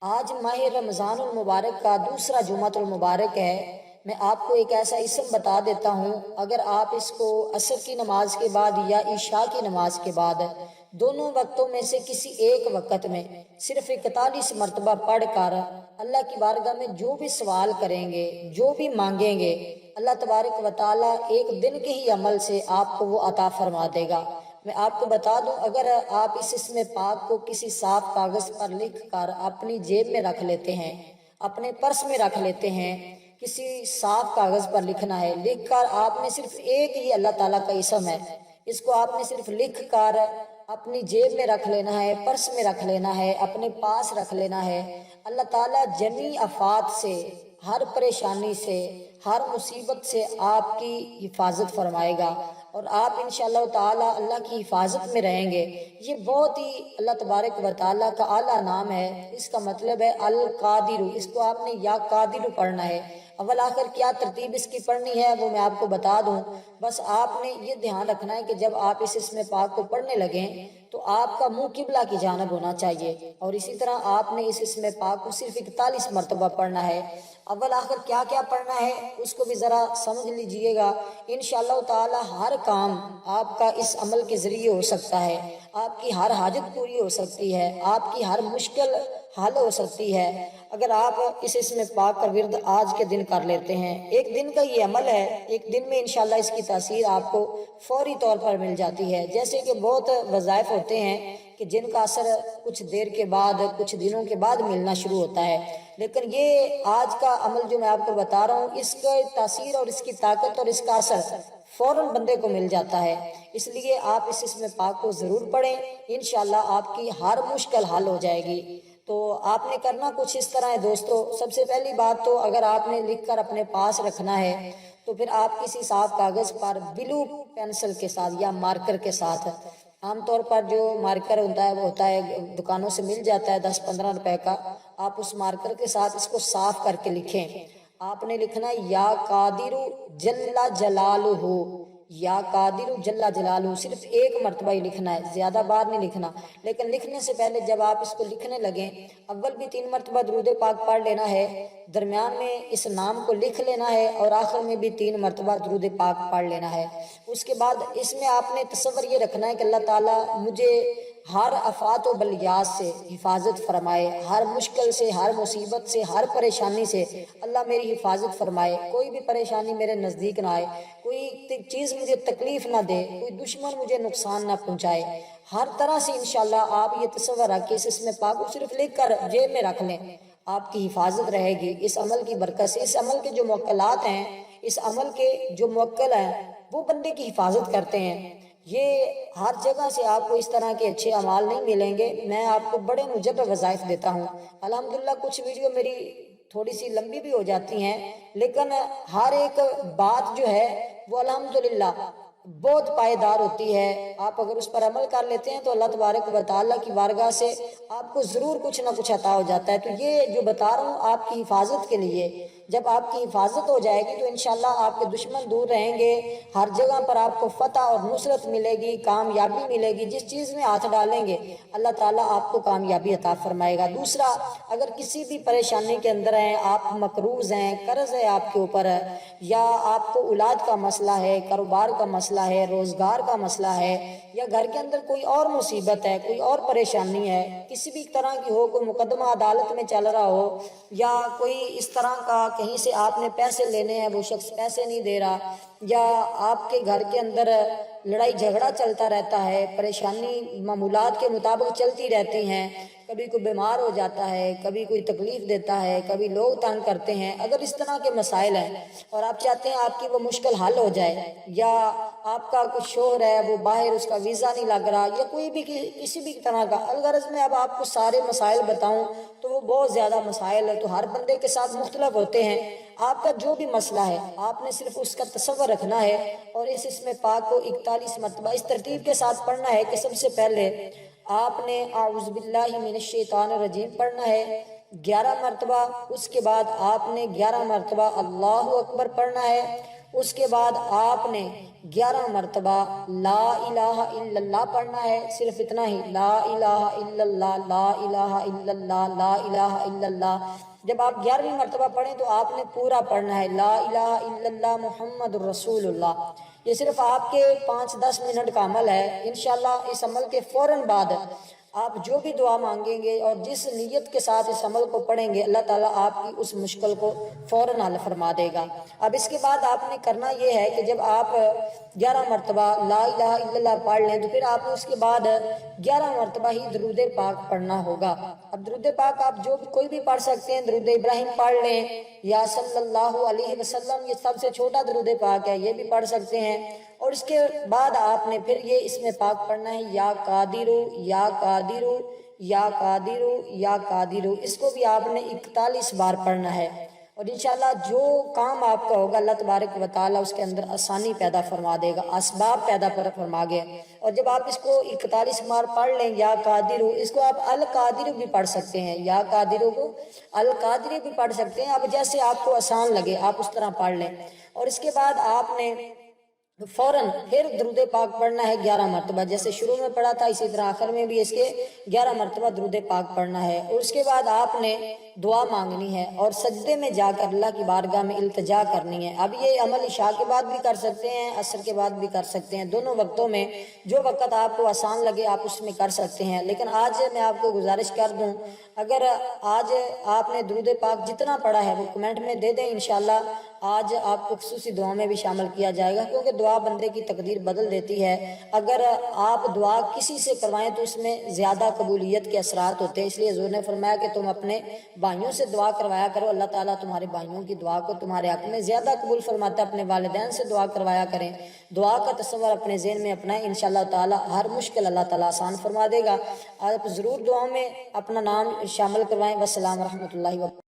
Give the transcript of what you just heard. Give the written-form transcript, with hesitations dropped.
آج ماہ رمضان المبارک کا دوسرا جمعۃ المبارک ہے۔ میں آپ کو ایک ایسا اسم بتا دیتا ہوں، اگر آپ اس کو عصر کی نماز کے بعد یا عشاء کی نماز کے بعد دونوں وقتوں میں سے کسی ایک وقت میں صرف 41 مرتبہ پڑھ کر اللہ کی بارگاہ میں جو بھی سوال کریں گے، جو بھی مانگیں گے، اللہ تبارک و تعالیٰ ایک دن کے ہی عمل سے آپ کو وہ عطا فرما دے گا۔ میں آپ کو بتا دوں، اگر آپ اس اسم پاک کو کسی صاف کاغذ پر لکھ کر اپنی جیب میں رکھ لیتے ہیں، اپنے پرس میں رکھ لیتے ہیں، کسی صاف کاغذ پر لکھنا ہے، لکھ کر آپ نے صرف ایک ہی اللہ تعالیٰ کا اسم ہے، اس کو آپ نے صرف لکھ کر اپنی جیب میں رکھ لینا ہے، پرس میں رکھ لینا ہے، اپنے پاس رکھ لینا ہے۔ اللہ تعالیٰ جمیع آفات سے، ہر پریشانی سے، ہر مصیبت سے آپ کی حفاظت فرمائے گا، اور آپ انشاءاللہ تعالی اللہ کی حفاظت میں رہیں گے۔ یہ بہت ہی اللہ تبارک و تعالیٰ کا اعلیٰ نام ہے، اس کا مطلب ہے القادر۔ اس کو آپ نے یا قادر پڑھنا ہے۔ اول آخر کیا ترتیب اس کی پڑھنی ہے وہ میں آپ کو بتا دوں، بس آپ نے یہ دھیان رکھنا ہے کہ جب آپ اس اسم پاک کو پڑھنے لگیں تو آپ کا منہ قبلہ کی جانب ہونا چاہیے، اور اسی طرح آپ نے اس اسم پاک کو صرف 41 مرتبہ پڑھنا ہے۔ اول آخر کیا کیا پڑھنا ہے اس کو بھی ذرا سمجھ لیجئے گا۔ انشاءاللہ تعالی ہر کام آپ کا اس عمل کے ذریعے ہو سکتا ہے، آپ کی ہر حاجت پوری ہو سکتی ہے، آپ کی ہر مشکل حل ہو سکتی ہے اگر آپ اس اسم پاک کا ورد آج کے دن کر لیتے ہیں۔ ایک دن کا یہ عمل ہے، ایک دن میں انشاءاللہ اس کی تاثیر آپ کو فوری طور پر مل جاتی ہے۔ جیسے کہ بہت وظائف ہوتے ہیں کہ جن کا اثر کچھ دیر کے بعد، کچھ دنوں کے بعد ملنا شروع ہوتا ہے، لیکن یہ آج کا عمل جو میں آپ کو بتا رہا ہوں، اس کی تاثیر اور اس کی طاقت اور اس کا اثر فوراً بندے کو مل جاتا ہے۔ اس لیے آپ اس اسم پاک کو ضرور پڑھیں، انشاءاللہ آپ کی ہر مشکل حل ہو جائے گی۔ تو آپ نے کرنا کچھ اس طرح ہے دوستو، سب سے پہلی بات تو اگر آپ نے لکھ کر اپنے پاس رکھنا ہے تو پھر آپ کسی صاف کاغذ پر بلو پینسل کے ساتھ یا مارکر کے ساتھ، عام طور پر جو مارکر ہوتا ہے وہ ہوتا ہے دکانوں سے مل جاتا ہے 10-15 روپے کا، آپ اس مارکر کے ساتھ اس کو صاف کر کے لکھیں۔ آپ نے لکھنا ہے یا قادر جل جلالہ، یا قادر جل جلالہ، صرف ایک مرتبہ ہی لکھنا ہے، زیادہ بار نہیں لکھنا۔ لیکن لکھنے سے پہلے جب آپ اس کو لکھنے لگیں، اول بھی 3 مرتبہ درود پاک پڑھ لینا ہے، درمیان میں اس نام کو لکھ لینا ہے، اور آخر میں بھی 3 مرتبہ درود پاک پڑھ لینا ہے۔ اس کے بعد اس میں آپ نے تصور یہ رکھنا ہے کہ اللہ تعالیٰ مجھے ہر آفات و بلیات سے حفاظت فرمائے، ہر مشکل سے، ہر مصیبت سے، ہر پریشانی سے اللہ میری حفاظت فرمائے، کوئی بھی پریشانی میرے نزدیک نہ آئے، کوئی چیز مجھے تکلیف نہ دے، کوئی دشمن مجھے نقصان نہ پہنچائے۔ ہر طرح سے انشاءاللہ آپ یہ تصور رکھ کے اس اسم پاک کو صرف لکھ کر جیب میں رکھ لیں، آپ کی حفاظت رہے گی اس عمل کی برکت سے۔ اس عمل کے جو موکلات ہیں، اس عمل کے جو موکل ہیں وہ بندے کی حفاظت کرتے ہیں۔ یہ ہر جگہ سے آپ کو اس طرح کے اچھے اعمال نہیں ملیں گے۔ میں آپ کو بڑے مجرب وظائف دیتا ہوں، الحمدللہ کچھ ویڈیو میری تھوڑی سی لمبی بھی ہو جاتی ہیں، لیکن ہر ایک بات جو ہے وہ الحمدللہ بہت پائیدار ہوتی ہے۔ آپ اگر اس پر عمل کر لیتے ہیں تو اللہ تبارک و تعالیٰ کی بارگاہ سے آپ کو ضرور کچھ نہ کچھ عطا ہو جاتا ہے۔ تو یہ جو بتا رہا ہوں آپ کی حفاظت کے لیے، جب آپ کی حفاظت ہو جائے گی تو انشاءاللہ آپ کے دشمن دور رہیں گے، ہر جگہ پر آپ کو فتح اور نصرت ملے گی، کامیابی ملے گی، جس چیز میں ہاتھ ڈالیں گے اللہ تعالیٰ آپ کو کامیابی عطا فرمائے گا۔ دوسرا، اگر کسی بھی پریشانی کے اندر ہیں، آپ مقروض ہیں، قرض ہے آپ کے اوپر، یا آپ کو اولاد کا مسئلہ ہے، کاروبار کا مسئلہ ہے، روزگار کا مسئلہ ہے، یا گھر کے اندر کوئی اور مصیبت ہے، کوئی اور پریشانی ہے، کسی بھی طرح کی ہو، کوئی مقدمہ عدالت میں چل رہا ہو، یا کوئی اس طرح کا کہیں سے آپ نے پیسے لینے ہیں وہ شخص پیسے نہیں دے رہا، یا آپ کے گھر کے اندر لڑائی جھگڑا چلتا رہتا ہے، پریشانی معمولات کے مطابق چلتی رہتی ہیں، کبھی کوئی بیمار ہو جاتا ہے، کبھی کوئی تکلیف دیتا ہے، کبھی لوگ تنگ کرتے ہیں، اگر اس طرح کے مسائل ہیں اور آپ چاہتے ہیں آپ کی وہ مشکل حل ہو جائے، یا آپ کا کچھ شوہر ہے وہ باہر، اس کا ویزا نہیں لگ رہا، یا کوئی بھی کسی بھی طرح کا، الغرض میں اب آپ کو سارے مسائل بتاؤں تو وہ بہت زیادہ مسائل ہے، تو ہر بندے کے ساتھ مختلف ہوتے ہیں۔ آپ کا جو بھی مسئلہ ہے آپ نے صرف اس کا تصور رکھنا ہے، اور اس اسم پاک کو 41 مرتبہ اس ترتیب کے ساتھ پڑھنا ہے کہ سب سے پہلے آپ نے اعوذ باللہ من الشیطان الرجیم پڑھنا ہے 11 مرتبہ، اس کے بعد آپ نے 11 مرتبہ اللہ اکبر پڑھنا ہے، اس کے بعد آپ نے 11 مرتبہ لا الہ الا اللہ پڑھنا ہے، صرف اتنا ہی، لا الہ الا اللہ، لا الہ الا اللہ، لا الہ الا اللہ۔ جب آپ 11ویں مرتبہ پڑھیں تو آپ نے پورا پڑھنا ہے، لا الہ الا اللہ محمد الرسول اللہ۔ یہ صرف آپ کے 5-10 منٹ کا عمل ہے۔ انشاءاللہ اس عمل کے فوراً بعد آپ جو بھی دعا مانگیں گے اور جس نیت کے ساتھ اس عمل کو پڑھیں گے، اللہ تعالیٰ آپ کی اس مشکل کو فوراً حل فرما دے گا۔ اب اس کے بعد آپ نے کرنا یہ ہے کہ جب آپ 11 مرتبہ لا الہ الا اللہ پڑھ لیں تو پھر آپ نے اس کے بعد 11 مرتبہ ہی درود پاک پڑھنا ہوگا۔ اب درود پاک آپ جو کوئی بھی پڑھ سکتے ہیں، درود ابراہیم پڑھ لیں یا صلی اللہ علیہ وسلم، یہ سب سے چھوٹا درود پاک ہے، یہ بھی پڑھ سکتے ہیں۔ اور اس کے بعد آپ نے پھر یہ اس میں پاک پڑھنا ہے، یا قادرو یا قادرو یا قادرو یا قادرو، اس کو بھی آپ نے 41 بار پڑھنا ہے۔ اور انشاءاللہ جو کام آپ کا ہوگا اللہ تبارک و تعالیٰ اس کے اندر آسانی پیدا فرما دے گا، اسباب پیدا فرما گے۔ اور جب آپ اس کو 41 بار پڑھ لیں یا قادرو، اس کو آپ القادر بھی پڑھ سکتے ہیں، یا قادرو کو القادر بھی پڑھ سکتے ہیں، اب جیسے آپ کو آسان لگے آپ اس طرح پڑھ لیں۔ اور اس کے بعد آپ نے فوراً پھر درود پاک پڑھنا ہے 11 مرتبہ، جیسے شروع میں پڑھا تھا اسی طرح آخر میں بھی اس کے 11 مرتبہ درود پاک پڑھنا ہے۔ اور اس کے بعد آپ نے دعا مانگنی ہے اور سجدے میں جا کر اللہ کی بارگاہ میں التجا کرنی ہے۔ اب یہ عمل عشاء کے بعد بھی کر سکتے ہیں، عصر کے بعد بھی کر سکتے ہیں، دونوں وقتوں میں جو وقت آپ کو آسان لگے آپ اس میں کر سکتے ہیں۔ لیکن آج میں آپ کو گزارش کر دوں، اگر آج آپ نے درود پاک جتنا پڑھا ہے وہ کمنٹ میں دے دیں، انشاءاللہ آج آپ کو خصوصی دعا میں بھی شامل کیا جائے گا، کیونکہ دعا بندے کی تقدیر بدل دیتی ہے۔ اگر آپ دعا کسی سے کروائیں تو اس میں زیادہ قبولیت کے اثرات ہوتے ہیں، اس لیے حضور نے فرمایا کہ تم اپنے بھائیوں سے دعا کروایا کرو، اللہ تعالیٰ تمہارے بھائیوں کی دعا کو تمہارے حق میں زیادہ قبول فرماتا ہے۔ اپنے والدین سے دعا کروایا کریں، دعا کا تصور اپنے ذہن میں اپنائیں، انشاءاللہ تعالیٰ ہر مشکل اللہ تعالیٰ آسان فرما دے گا۔ آپ ضرور دعاؤں میں اپنا نام شامل کروائیں۔ والسلام ورحمۃ اللہ وبرکاتہ۔